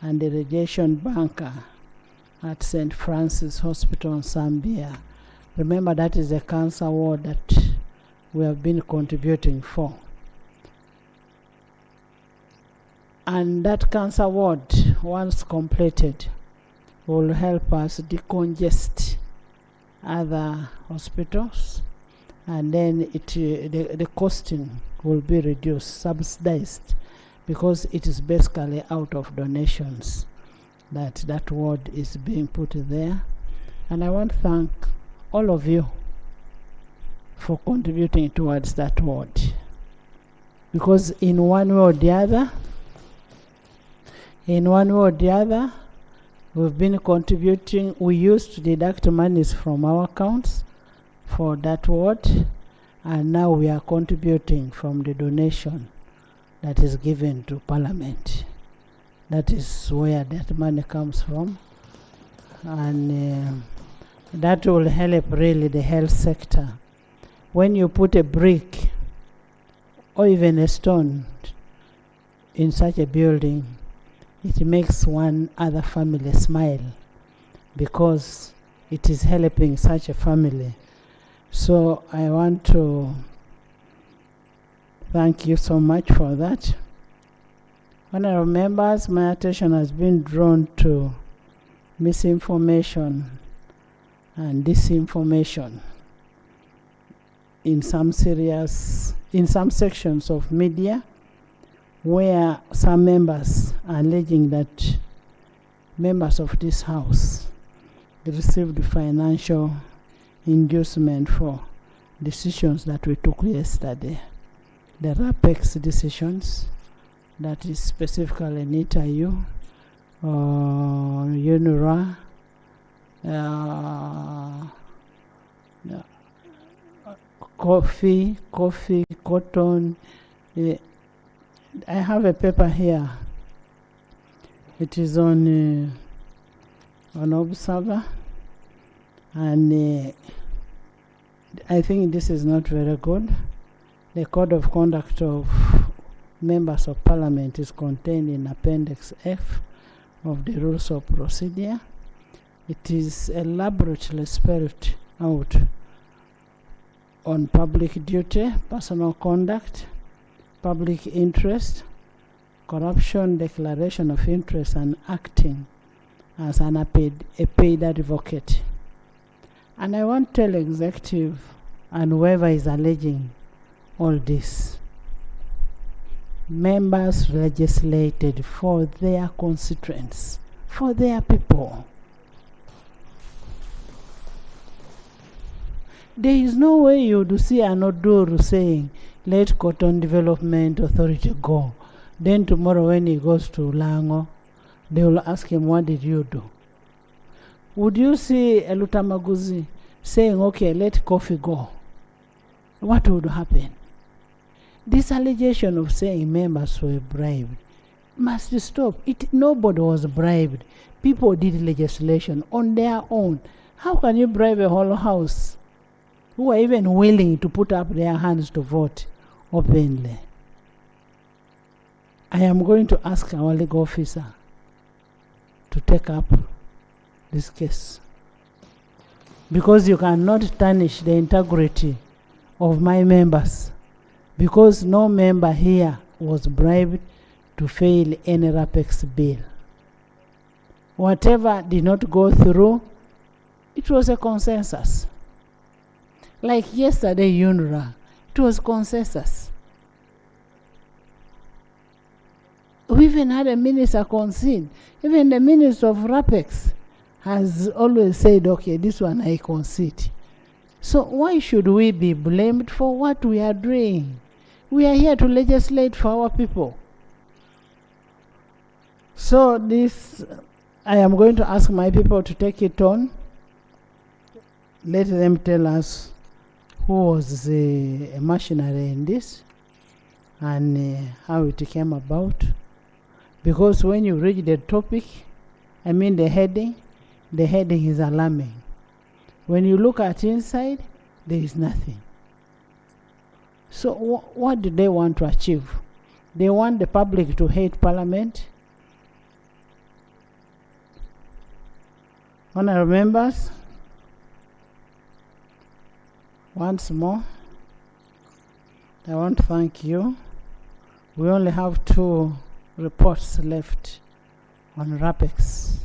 and the radiation banker at St. Francis Hospital in Zambia. Remember, that is a cancer ward that we have been contributing for. And that cancer ward, once completed, will help us decongest other hospitals, and then the costing will be reduced, subsidized, because it is basically out of donations that ward is being put there. And I want to thank all of you for contributing towards that ward, because in one way or the other, we've been contributing. We used to deduct monies from our accounts for that ward, and now we are contributing from the donation that is given to Parliament. That is where that money comes from, and that will help really the health sector. When you put a brick or even a stone in such a building, it makes one other family smile, because it is helping such a family. So I want to thank you so much for that. Honorable members, my attention has been drawn to misinformation and disinformation in some sections of media, where some members are alleging that members of this house received financial inducement for decisions that we took yesterday. The RAPEX decisions, that is specifically NITAU, UNRWA, coffee, cotton. I have a paper here. It is on Observer, and I think this is not very good. The Code of Conduct of Members of Parliament is contained in Appendix F of the Rules of Procedure. It is elaborately spelled out on public duty, personal conduct, public interest, corruption, declaration of interest, and acting as a paid advocate. And I want to tell executive and whoever is alleging all this, members legislated for their constituents, for their people. There is no way you would see an Oduru saying, let Cotton Development Authority go. Then tomorrow when he goes to Lango, they will ask him, what did you do? Would you see Elutamaguzi saying, okay, let coffee go? What would happen? This allegation of saying members were bribed must stop. Nobody was bribed. People did legislation on their own. How can you bribe a whole house who are even willing to put up their hands to vote openly? I am going to ask our legal officer to take up this case, because you cannot tarnish the integrity of my members, because no member here was bribed to fail any RAPEX bill. Whatever did not go through, it was a consensus. Like yesterday, UNRWA, it was consensus. We even had a minister concede. Even the minister of RAPEX has always said, okay, this one I concede. So why should we be blamed for what we are doing? We are here to legislate for our people. So this, I am going to ask my people to take it on. Let them tell us who was the machinery in this and how it came about. Because when you read the topic, I mean the heading is alarming. When you look at inside, there is nothing. So what do they want to achieve? They want the public to hate Parliament. Honourable members, once more, I want to thank you. We only have 2 reports left on RAPEX.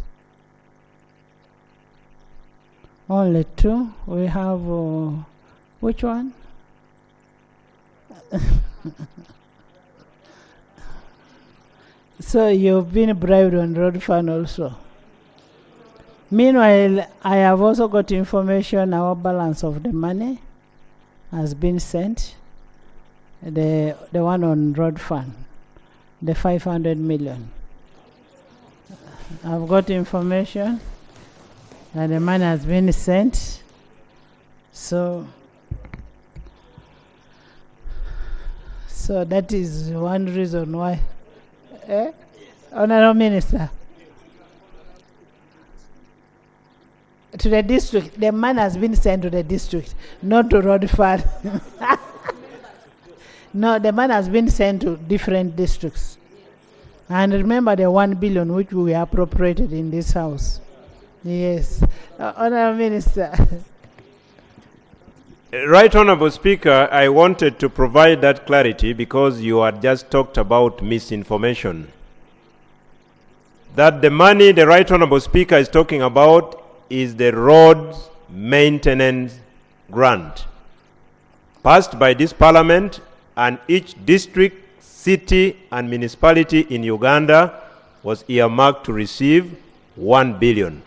Only 2. We have, which one? So you've been bribed on road fund also. Meanwhile, I have also got information our balance of the money has been sent. The one on road fund, the 500 million. I've got information that the money has been sent. So that is one reason why. Honourable Minister, to the district, the money has been sent to the district, not to road fund. No, the money has been sent to different districts. And remember the 1 billion which we appropriated in this house. Yes. Honourable Minister. Right Honourable Speaker, I wanted to provide that clarity because you had just talked about misinformation. That the money the Right Honourable Speaker is talking about is the roads maintenance grant passed by this Parliament, and each district, city and municipality in Uganda was earmarked to receive 1 billion.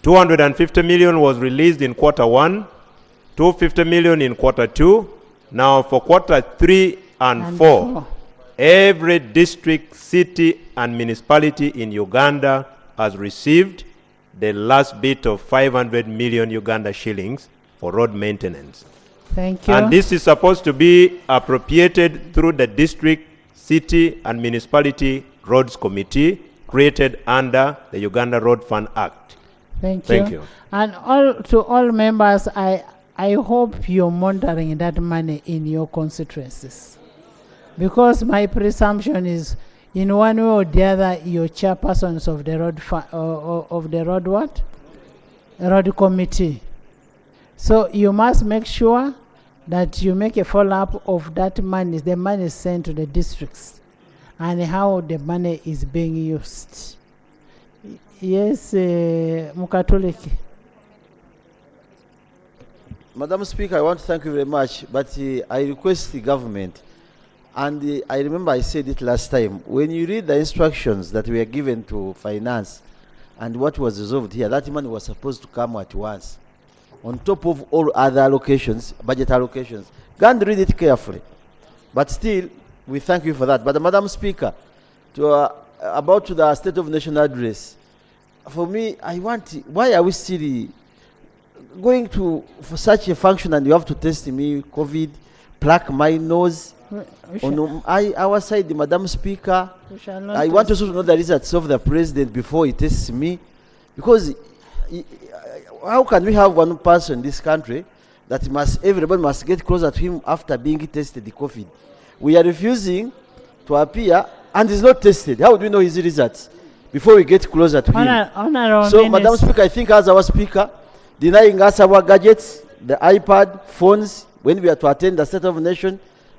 250 million was released in quarter 1, 250 million in quarter 2. Now for quarter 3 and 4, every district, city and municipality in Uganda has received the last bit of 500 million Uganda shillings for road maintenance. Thank you. And this is supposed to be appropriated through the district, city and municipality roads committee created under the Uganda Road Fund Act. Thank you. And to all members, I hope you're monitoring that money in your constituencies. Because my presumption is, in one way or the other, you're chairpersons of the road committee. So you must make sure that you make a follow-up of that money, the money sent to the districts, and how the money is being used. Yes, Mukatoliki. Madam Speaker, I want to thank you very much, but I request the government, and I remember I said it last time, when you read the instructions that were given to finance and what was resolved here, that money was supposed to come at once, on top of all other allocations, budget allocations. Go and read it carefully. But still, we thank you for that. But Madam Speaker, about the State of Nation address, for me, why are we still going for such a function and you have to test me, COVID, plaque my nose? On our side, Madam Speaker, I want also to know the results of the president before he tests me. Because how can we have one person in this country that everybody must get closer to him after being tested the COVID? We are refusing to appear and is not tested. How do we know his results before we get closer to him? So, Madam Speaker, I think as our Speaker, denying us our gadgets, the iPad, phones, when we are to attend the State of the Nation,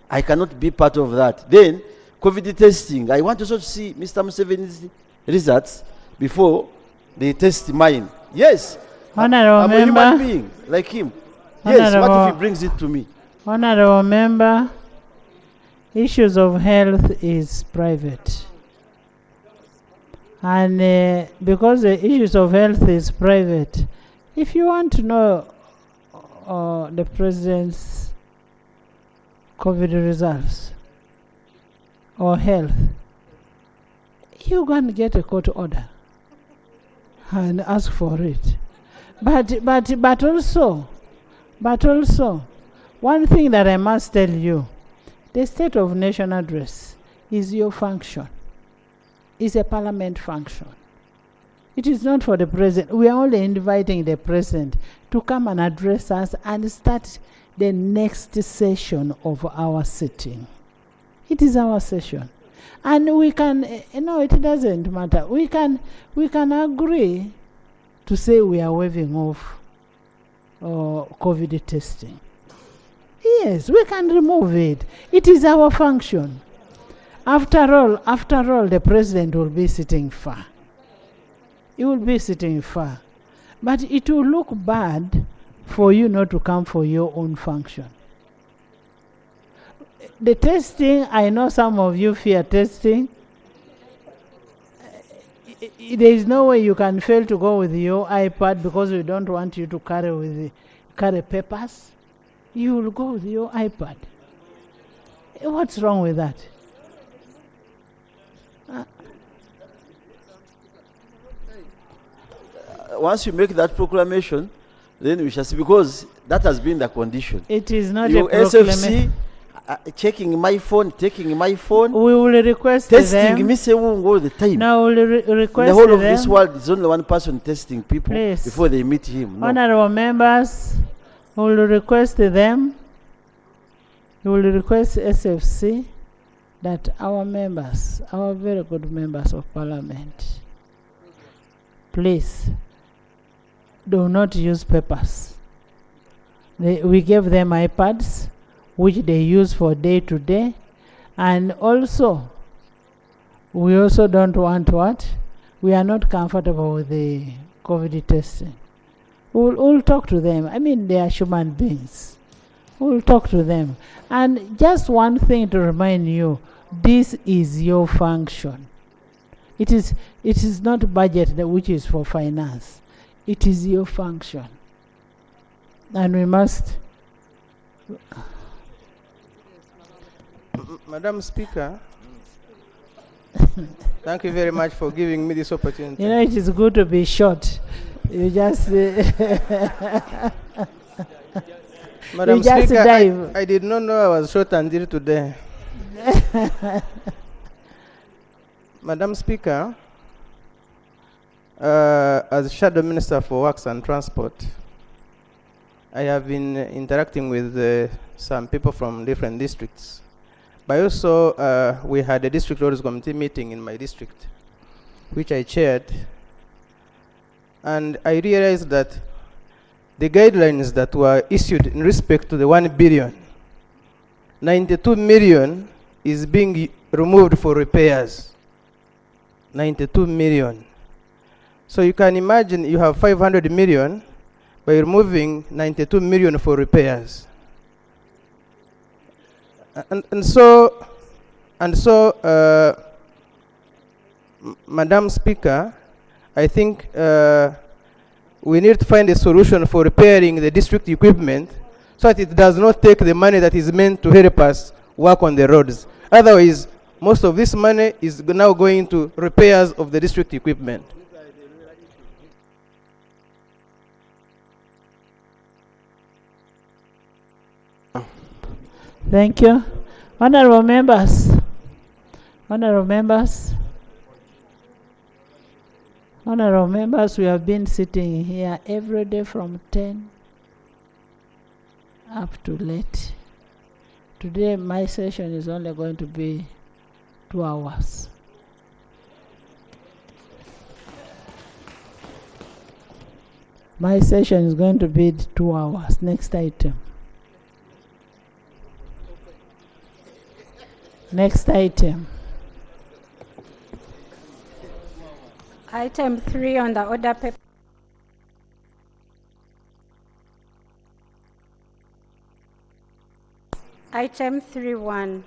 I cannot be part of that. Then, COVID testing, I want also to see Mr. Museveni's results before they test mine. Yes, I'm a human being like him. Yes, what if he brings it to me? Honourable Member, issues of health is private. And because the issues of health is private, if you want to know the President's COVID results or health, you go and get a court order and ask for it. But also, one thing that I must tell you, the State of Nation address is your function. It's a parliament function. It is not for the president. We are only inviting the president to come and address us and start the next session of our sitting. It is our session. And we can, it doesn't matter. We can agree to say we are waiving off COVID testing. Yes, we can remove it. It is our function. After all, the president will be sitting far. He will be sitting far. But it will look bad for you not to come for your own function. The testing, I know some of you fear testing. There is no way you can fail to go with your iPad because we don't want you to carry papers. You will go with your iPad. What's wrong with that? Once you make that proclamation, then we shall see, because that has been the condition. It is not You a proclamation. SFC checking my phone, taking my phone, We will request testing them. me all the time. No, we will In request the whole of them. this world, there's only one person testing people Please. before they meet him. No. Honorable members, we will request them. We will request SFC that our members, our very good members of parliament, please do not use papers. We gave them iPads, which they use for day to day, and also we also don't want what? We are not comfortable with the COVID testing. We'll talk to them. I mean, they are human beings. We'll talk to them. And just one thing to remind you, this is your function. It is not budget which is for finance. It is your function. And we must... Madam Speaker, thank you very much for giving me this opportunity. You know, it is good to be short. You just... Madam you just Speaker, dive. I did not know I was short until today. Madam Speaker, as Shadow Minister for Works and Transport, I have been interacting with some people from different districts. But also, we had a district roads committee meeting in my district, which I chaired. And I realized that the guidelines that were issued in respect to the 1 billion, 92 million is being removed for repairs. 92 million. So you can imagine you have 500 million by removing 92 million for repairs. And so, Madam Speaker, I think we need to find a solution for repairing the district equipment so that it does not take the money that is meant to help us work on the roads. Otherwise, most of this money is now going to repairs of the district equipment. Thank you. Honorable members. Honorable members. Honorable members, we have been sitting here every day from 10 up to late. Today, my session is only going to be 2 hours. My session is going to be 2 hours. Next item. Next item. Item 3 on the order paper. Item 3.1.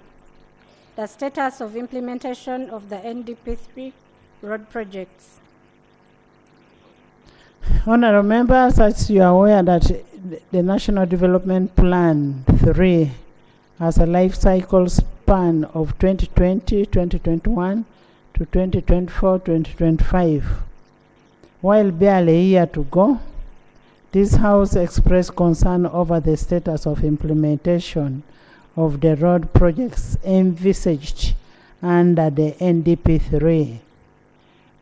The status of implementation of the NDP3 road projects. Honorable members, as you are aware that the National Development Plan 3 has a life cycle span of 2020, 2021 to 2024, 2025. While barely a year to go, this House expressed concern over the status of implementation of the road projects envisaged under the NDP3.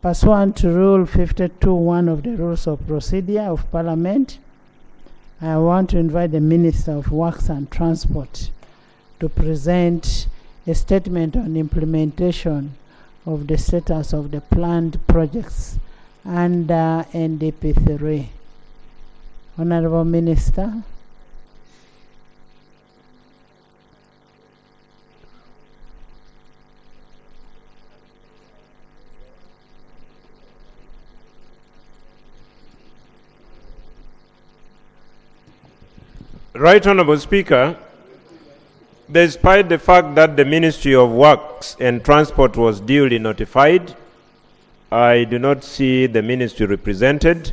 Pursuant to Rule 52.1 of the Rules of Procedure of Parliament, I want to invite the Minister of Works and Transport to present a statement on implementation of the status of the planned projects under NDP3. Honorable Minister. Right Honorable Speaker, despite the fact that the Ministry of Works and Transport was duly notified, I do not see the ministry represented.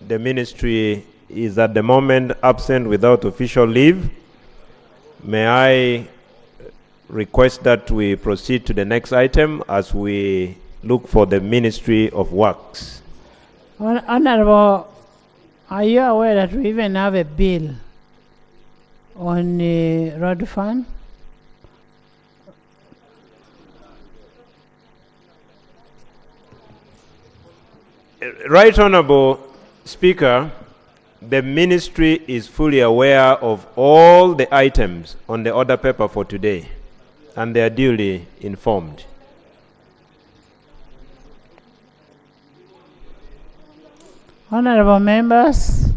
The ministry is at the moment absent without official leave. May I request that we proceed to the next item as we look for the Ministry of Works. Honorable, are you aware that we even have a bill on the road fund? Right Honorable Speaker, the ministry is fully aware of all the items on the order paper for today, and they are duly informed. Honorable members,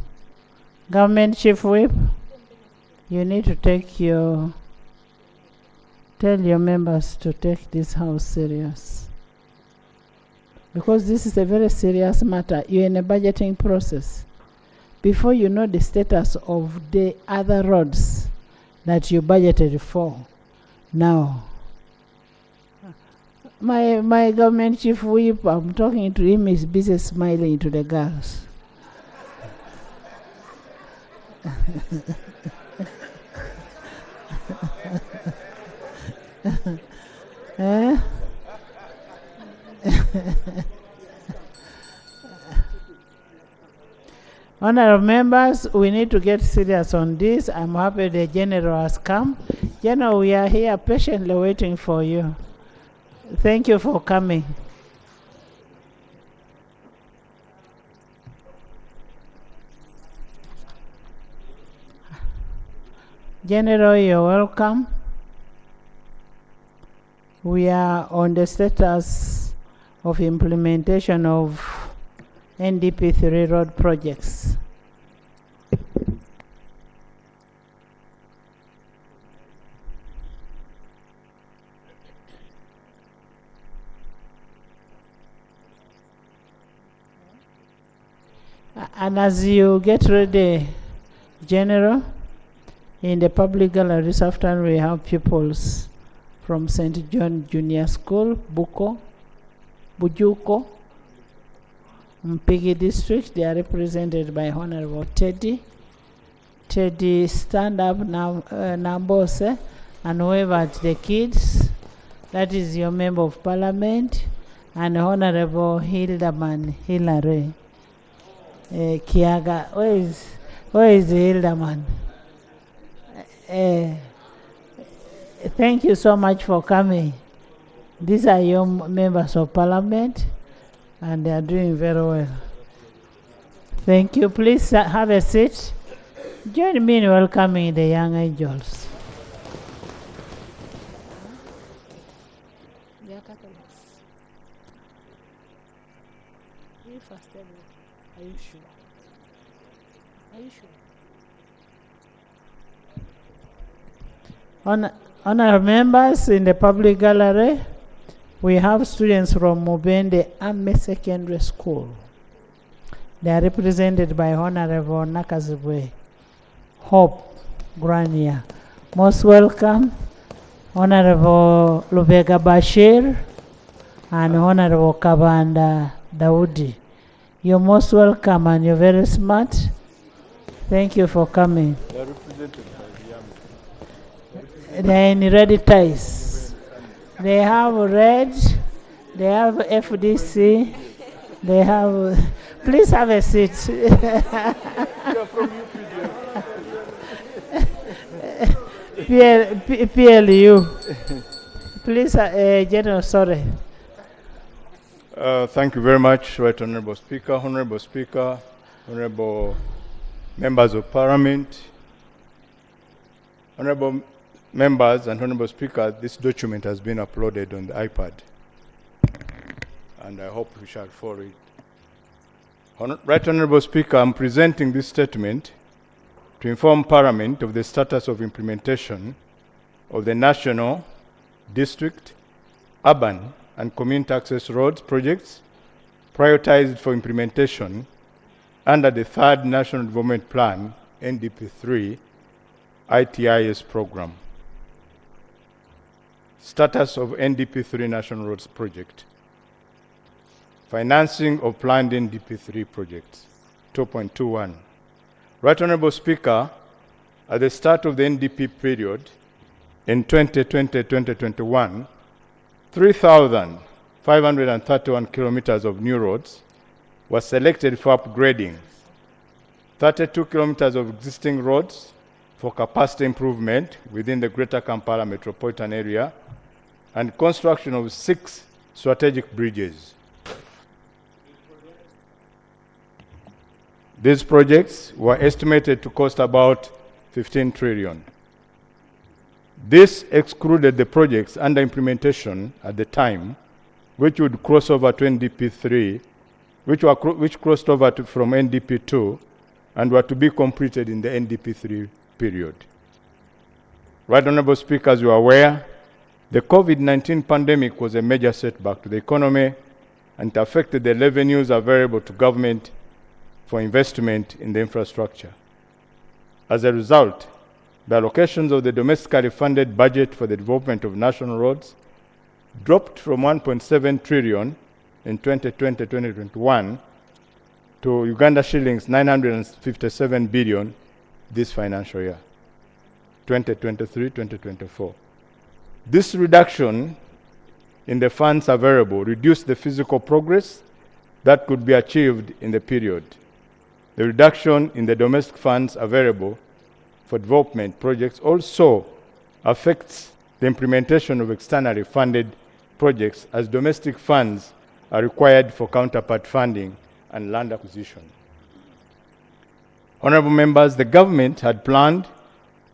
Government Chief Whip, you need to tell your members to take this house serious. Because this is a very serious matter. You're in a budgeting process. Before you know the status of the other roads that you budgeted for, now, my government chief whip, I'm talking to him, is busy smiling to the girls. Eh? Honorable members, we need to get serious on this. I'm happy the General has come. General, we are here patiently waiting for you. Thank you for coming. General, you're welcome. We are on the status of implementation of NDP3 road projects. And as you get ready, General, in the public gallery this afternoon we have pupils from St. John Junior School, Bujuko, Mpigi District. They are represented by Honorable Teddy. Teddy, stand up now, Nambose, and wave at the kids. That is your Member of Parliament, and Honorable Hilderman Hillary Kiaga. Where is the Hilderman? Thank you so much for coming. These are your members of Parliament, and they are doing very well. Thank you. Please have a seat. Join me in welcoming the young angels. They are Catholics. Are you sure? Are you sure? Honourable members, in the public gallery, we have students from Mubende Ame Secondary School. They are represented by Honorable Nakazibwe Hope Grania. Most welcome, Honorable Lubega Bashir and Honorable Kabanda Daudi. You're most welcome and you're very smart. Thank you for coming. They are represented by the They are in red ties. They have red, they have FDC, they have... Please have a seat. PLU. Please, General, sorry. Thank you very much, Right Honorable Speaker, Honorable Members of Parliament, Honorable Members and Honorable Speaker. This document has been uploaded on the iPad, and I hope we shall follow it. Right Honorable Speaker, I'm presenting this statement to inform Parliament of the status of implementation of the national, district, urban, and community access roads projects prioritized for implementation under the Third National Development Plan, NDP3, ITIS program. Status of NDP3 National Roads Project. Financing of planned NDP3 projects. 2.21. Right Honorable Speaker, at the start of the NDP period, in 2020-2021, 3,531 kilometers of new roads were selected for upgrading, 32 kilometers of existing roads for capacity improvement within the Greater Kampala metropolitan area, and construction of 6 strategic bridges. These projects were estimated to cost about 15 trillion. This excluded the projects under implementation at the time, which would cross over to NDP3, which crossed over from NDP2, and were to be completed in the NDP3 period. Right Honorable Speaker, as you are aware, the COVID-19 pandemic was a major setback to the economy and it affected the revenues available to government for investment in the infrastructure. As a result, the allocations of the domestically funded budget for the development of national roads dropped from 1.7 trillion in 2020-2021 to Uganda shillings 957 billion this financial year, 2023-2024. This reduction in the funds available reduced the physical progress that could be achieved in the period. The reduction in the domestic funds available for development projects also affects the implementation of externally funded projects, as domestic funds are required for counterpart funding and land acquisition. Honorable members, the government had planned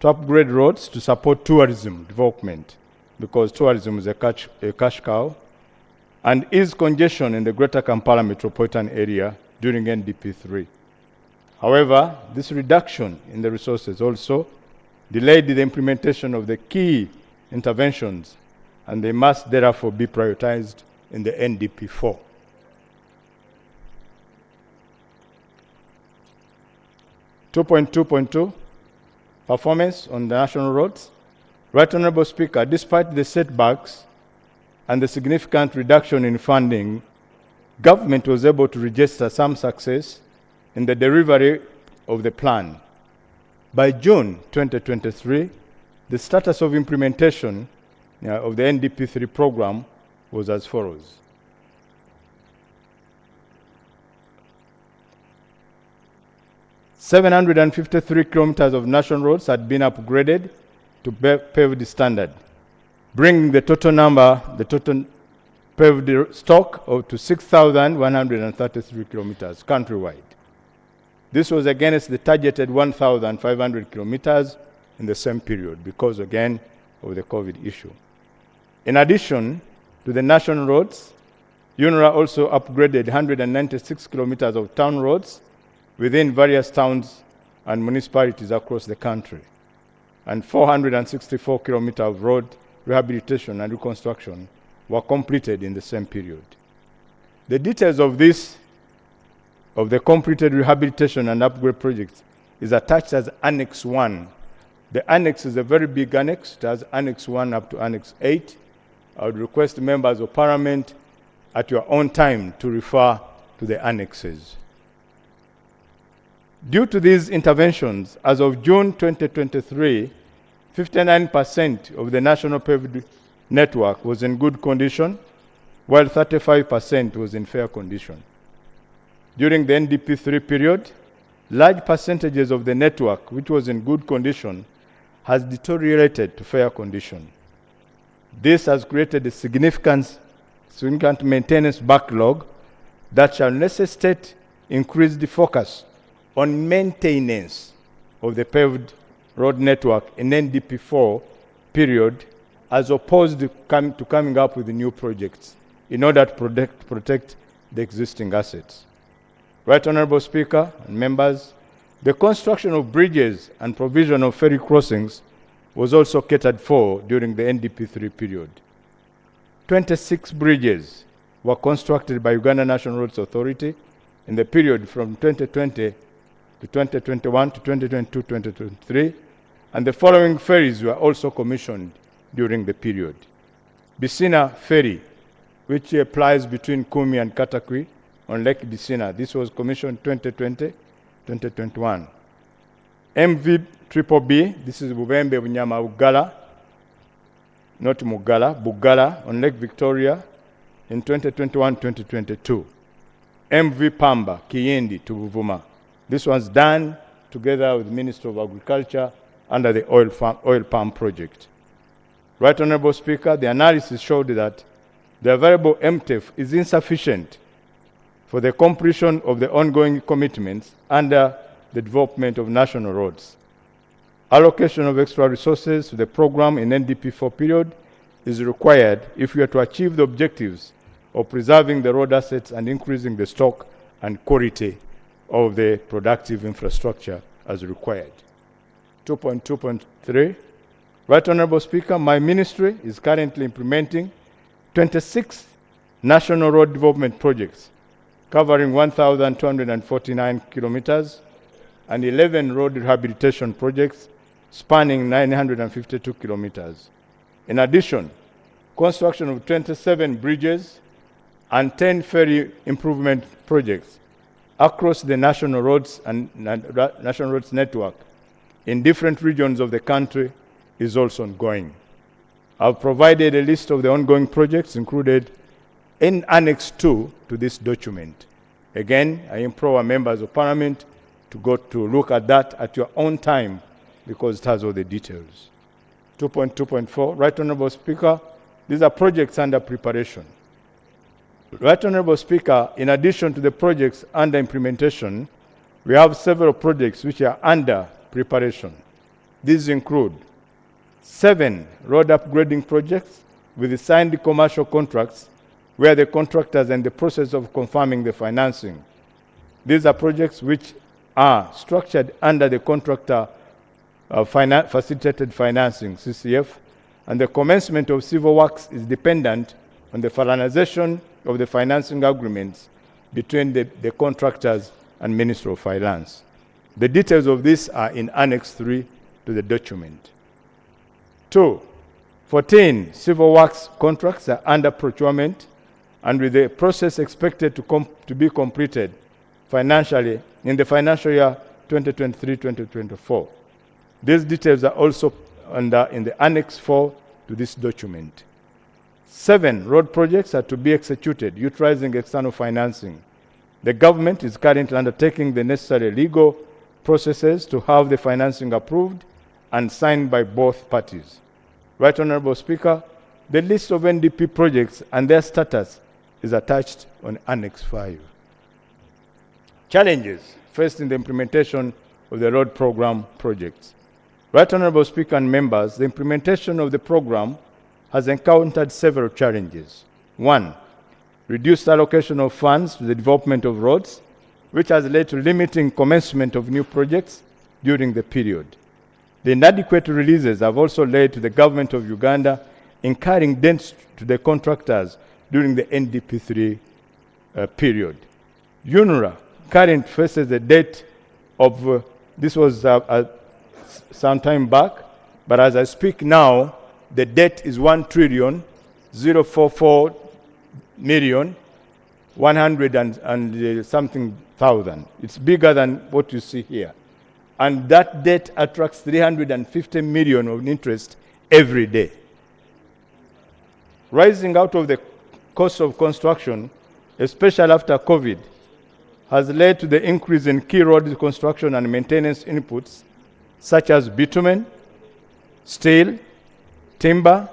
to upgrade roads to support tourism development, because tourism is a cash cow, and ease congestion in the Greater Kampala metropolitan area during NDP3. However, this reduction in the resources also delayed the implementation of the key interventions, and they must therefore be prioritized in the NDP4. (2.2.2) Performance on the national roads. Right Honorable Speaker, despite the setbacks and the significant reduction in funding, government was able to register some success in the delivery of the plan. By June 2023, the status of implementation of the NDP3 program was as follows. (753 kilometers of national roads had been upgraded to paved standard, bringing the total paved stock to 6,133 kilometers countrywide. This was against the targeted 1,500 kilometers in the same period because, again, of the COVID issue. In addition to the national roads, UNRA also upgraded 196 kilometers of town roads within various towns and municipalities across the country, and 464 kilometers of road rehabilitation and reconstruction were completed in the same period. The details of the completed rehabilitation and upgrade projects is attached as Annex 1. The annex is a very big annex. It has Annex 1 up to Annex 8. I would request members of Parliament at your own time to refer to the annexes. Due to these interventions, as of June 2023, 59% of the national paved network was in good condition, while 35% was in fair condition. During the NDP3 period, large percentages of the network which was in good condition has deteriorated to fair condition. This has created a significant maintenance backlog that shall necessitate increased focus on maintenance of the paved road network in NDP4 period, as opposed to coming up with new projects in order to protect the existing assets. Right Honorable Speaker and members, the construction of bridges and provision of ferry crossings was also catered for during the NDP3 period. 26 bridges were constructed by Uganda National Roads Authority in the period from 2020 to 2021 to 2022-2023, and the following ferries were also commissioned during the period. Bisina Ferry, which applies between Kumi and Katakwi on Lake Bisina. This was commissioned 2020-2021. MV Triple B, this is Bubembe Bunyama Ugala, not Mugala, Bugala on Lake Victoria in 2021-2022. MV Pamba, Kiyindi to Buvuma. This was done together with the Minister of Agriculture under the oil palm project. Right Honorable Speaker, the analysis showed that the available MTEF is insufficient for the completion of the ongoing commitments under the development of national roads. Allocation of extra resources to the program in NDP4 period is required if we are to achieve the objectives of preserving the road assets and increasing the stock and quality of the productive infrastructure as required. 2.2.3. Right Honorable Speaker, my ministry is currently implementing 26 national road development projects covering 1,249 kilometers and 11 road rehabilitation projects spanning 952 kilometers. In addition, construction of 27 bridges and 10 ferry improvement projects across the national roads and national roads network in different regions of the country is also ongoing. I've provided a list of the ongoing projects included in Annex 2 to this document. Again, I implore our members of Parliament to go to look at that at your own time because it has all the details. 2.2.4, Right Honorable Speaker, these are projects under preparation. Right Honorable Speaker, in addition to the projects under implementation, we have several projects which are under preparation. These include 7 road upgrading projects with signed commercial contracts where the contractors are in the process of confirming the financing. These are projects which are structured under the contractor facilitated financing, CCF, and the commencement of civil works is dependent on the finalization of the financing agreements between the contractors and Ministry of Finance. The details of this are in Annex 3 to the document. 2, 14 civil works contracts are under procurement and with the process expected to be completed financially in the financial year 2023-2024. These details are also in the Annex 4 to this document. 7 road projects are to be executed utilizing external financing. The government is currently undertaking the necessary legal processes to have the financing approved and signed by both parties. Right Honorable Speaker, the list of NDP projects and their status is attached on Annex 5. Challenges faced in the implementation of the road program projects. Right Honorable Speaker and members, the implementation of the program has encountered several challenges. 1, reduced allocation of funds to the development of roads, which has led to limiting commencement of new projects during the period. The inadequate releases have also led to the government of Uganda incurring debts to the contractors during the NDP3 period. UNRA currently faces a debt of, this was some time back, but as I speak now, the debt is 1,044 million 100 and something thousand. It's bigger than what you see here. And that debt attracts 350 million of interest every day. Rising out of the cost of construction, especially after COVID, has led to the increase in key road construction and maintenance inputs such as bitumen, steel, timber,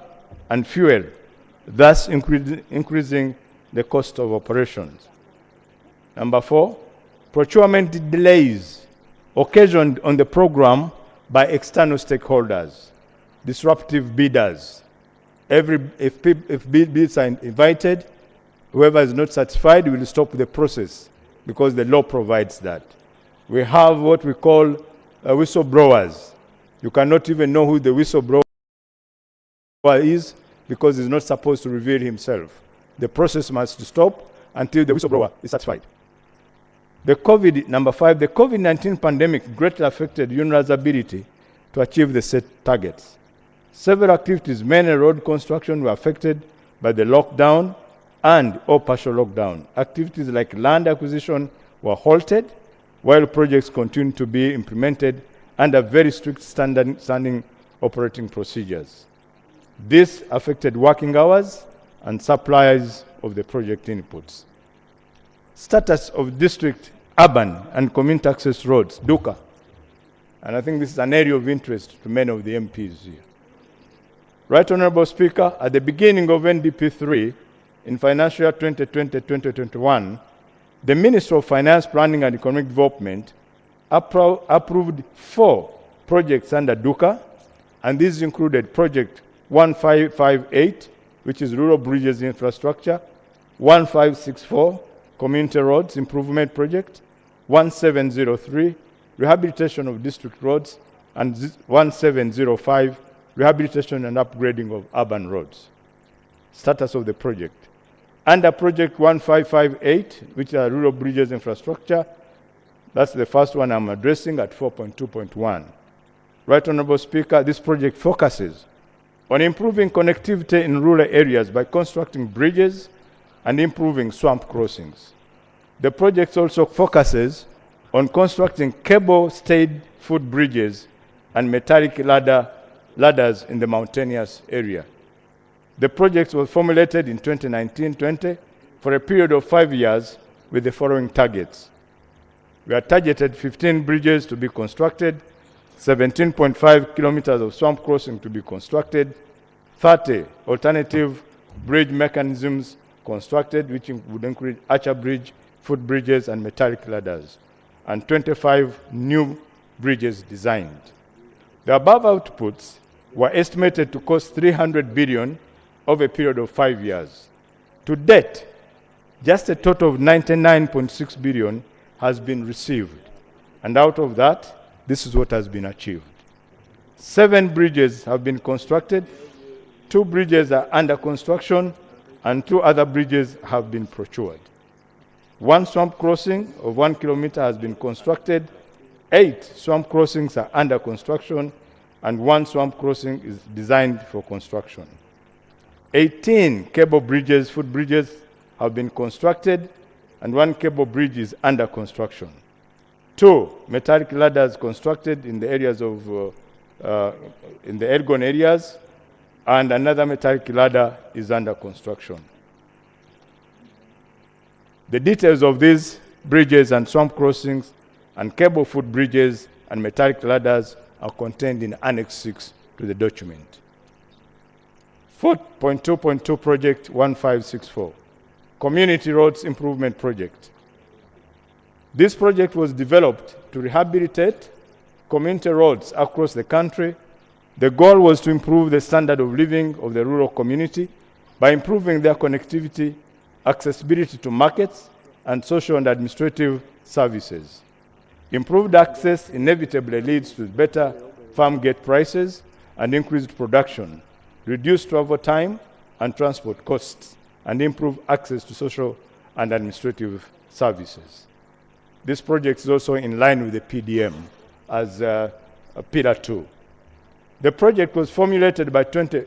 and fuel, thus increasing the cost of operations. Number 4, procurement delays occasioned on the program by external stakeholders, disruptive bidders. If bids are invited, whoever is not satisfied will stop the process because the law provides that. We have what we call whistleblowers. You cannot even know who the whistleblower is because he's not supposed to reveal himself. The process must stop until the whistleblower is satisfied. Number 5, the COVID-19 pandemic greatly affected UNRWA's ability to achieve the set targets. Several activities, mainly road construction, were affected by the lockdown and or partial lockdown. Activities like land acquisition were halted, while projects continued to be implemented under very strict standing operating procedures. This affected working hours and supplies of the project inputs. Status of district, urban, and community access roads, DUCA. And I think this is an area of interest to many of the MPs here. Right Honorable Speaker, at the beginning of NDP 3, in financial year 2020-2021, the Ministry of Finance, Planning and Economic Development approved 4 projects under DUCA, and these included Project 1558, which is Rural Bridges Infrastructure, 1564, Community Roads Improvement Project, 1703, Rehabilitation of District Roads, and 1705, Rehabilitation and Upgrading of Urban Roads. Status of the project. Under Project 1558, which are Rural Bridges Infrastructure, that's the first one I'm addressing at 4.2.1. Right Honorable Speaker, this project focuses on improving connectivity in rural areas by constructing bridges and improving swamp crossings. The project also focuses on constructing cable-stayed footbridges and metallic ladders in the mountainous area. The project was formulated in 2019-20 for a period of 5 years with the following targets. We are targeted 15 bridges to be constructed, 17.5 kilometers of swamp crossing to be constructed, 30 alternative bridge mechanisms constructed, which would include archer bridge, footbridges, and metallic ladders, and 25 new bridges designed. The above outputs were estimated to cost 300 billion over a period of 5 years. To date, just a total of 99.6 billion has been received, and out of that, this is what has been achieved. 7 bridges have been constructed, 2 bridges are under construction, and 2 other bridges have been procured. 1 swamp crossing of 1 kilometer has been constructed, 8 swamp crossings are under construction, and 1 swamp crossing is designed for construction. 18 cable bridges, footbridges, have been constructed, and 1 cable bridge is under construction. 2 metallic ladders constructed in the areas of in the Elgon areas, and another metallic ladder is under construction. The details of these bridges and swamp crossings and cable footbridges and metallic ladders are contained in Annex 6 to the document. 4.2.2 Project 1564, Community Roads Improvement Project. This project was developed to rehabilitate community roads across the country. The goal was to improve the standard of living of the rural community by improving their connectivity, accessibility to markets, and social and administrative services. Improved access inevitably leads to better farm gate prices and increased production, reduced travel time and transport costs, and improved access to social and administrative services. This project is also in line with the PDM as Pillar 2. The project was formulated by 20